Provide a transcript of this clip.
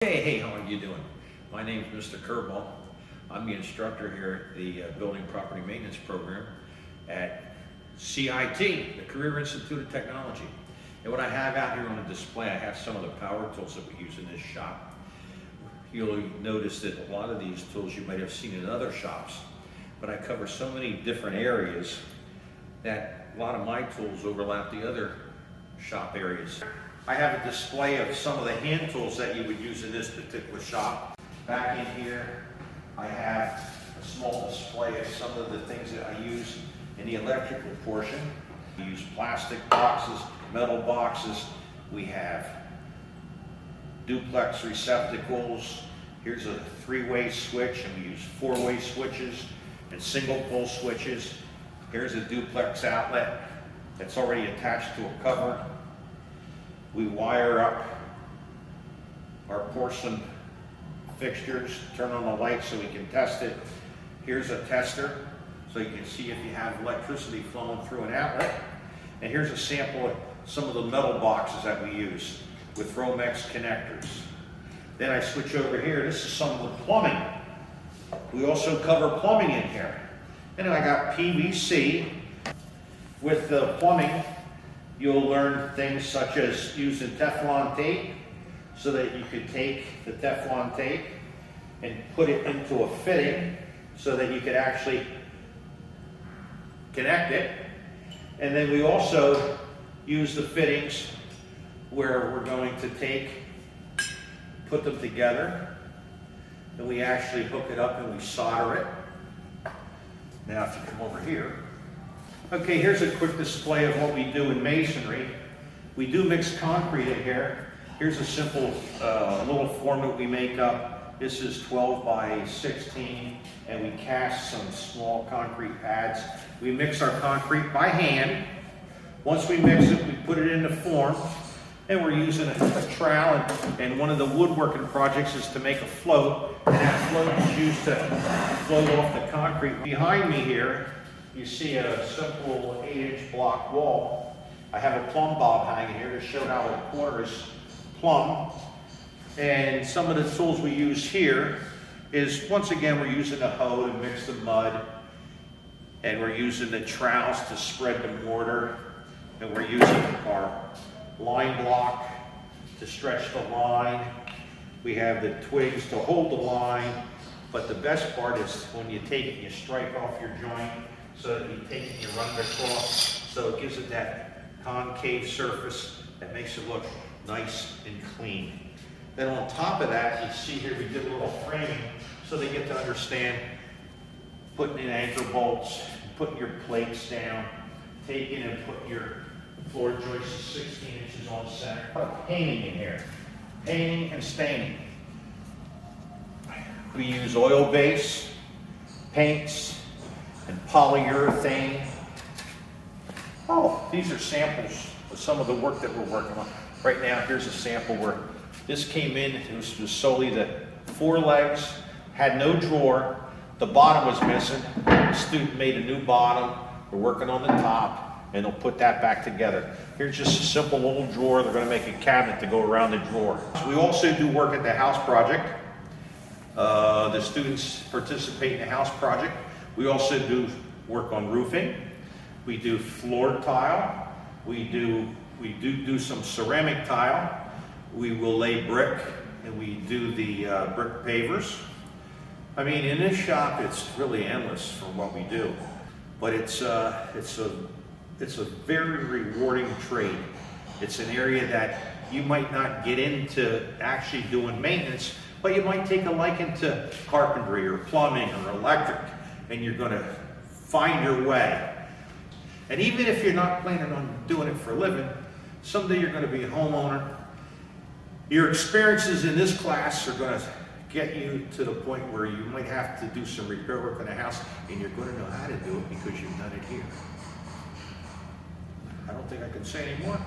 Hey, how are you doing? My name is Mr. Kerbaugh. I'm the instructor here at the Building Property Maintenance Program at CIT, the Career Institute of Technology. And what I have out here on the display, I have some of the power tools that we use in this shop. You'll notice that a lot of these tools you might have seen in other shops, but I cover so many different areas that a lot of my tools overlap the other shop areas. I have a display of some of the hand tools that you would use in this particular shop. Back in here, I have a small display of some of the things that I use in the electrical portion. We use plastic boxes, metal boxes. We have duplex receptacles. Here's a three-way switch, and we use four-way switches and single pole switches. Here's a duplex outlet that's already attached to a cover. We wire up our porcelain fixtures, turn on the light so we can test it. Here's a tester so you can see if you have electricity flowing through an outlet. And here's a sample of some of the metal boxes that we use with Romex connectors. Then I switch over here. This is some of the plumbing. We also cover plumbing in here. And then I got PVC. With the plumbing, you'll learn things such as using Teflon tape so that you could take the Teflon tape and put it into a fitting so that you could actually connect it. And then we also use the fittings where we're going to put them together, and we actually hook it up and we solder it. Now if you come over here, okay, here's a quick display of what we do in masonry. We do mix concrete in here. Here's a simple little form that we make up. This is 12 by 16, and we cast some small concrete pads. We mix our concrete by hand. Once we mix it, we put it into form, and we're using a trowel, and one of the woodworking projects is to make a float, and that float is used to float off the concrete. Behind me here, you see a simple 8-inch block wall. I have a plumb bob hanging here to show how the corner is plumb. And some of the tools we use here is, once again, we're using a hoe to mix the mud, and we're using the trowels to spread the mortar, and we're using our line block to stretch the line. We have the twigs to hold the line, but the best part is when you take it and you strike off your joint, so that you take it and you run it across, so it gives it that concave surface that makes it look nice and clean. Then on top of that, you see here we did a little framing so they get to understand putting in anchor bolts, putting your plates down, taking and putting your floor joists 16 inches on the center. Put painting in here, painting and staining. We use oil base, paints, and polyurethane. Oh, these are samples of some of the work that we're working on. Right now, here's a sample where this came in. It was solely the four legs, had no drawer. The bottom was missing. The student made a new bottom. We're working on the top, and they'll put that back together. Here's just a simple little drawer. They're going to make a cabinet to go around the drawer. So we also do work at the house project. The students participate in the house project. We also do work on roofing. We do floor tile. We do some ceramic tile. We will lay brick, and we do the brick pavers. I mean, in this shop, it's really endless for what we do, but it's a very rewarding trade. It's an area that you might not get into actually doing maintenance, but you might take a liking to carpentry or plumbing or electric, and you're going to find your way. And even if you're not planning on doing it for a living, someday you're going to be a homeowner. Your experiences in this class are going to get you to the point where you might have to do some repair work in a house, and you're going to know how to do it because you've done it here. I don't think I can say any more.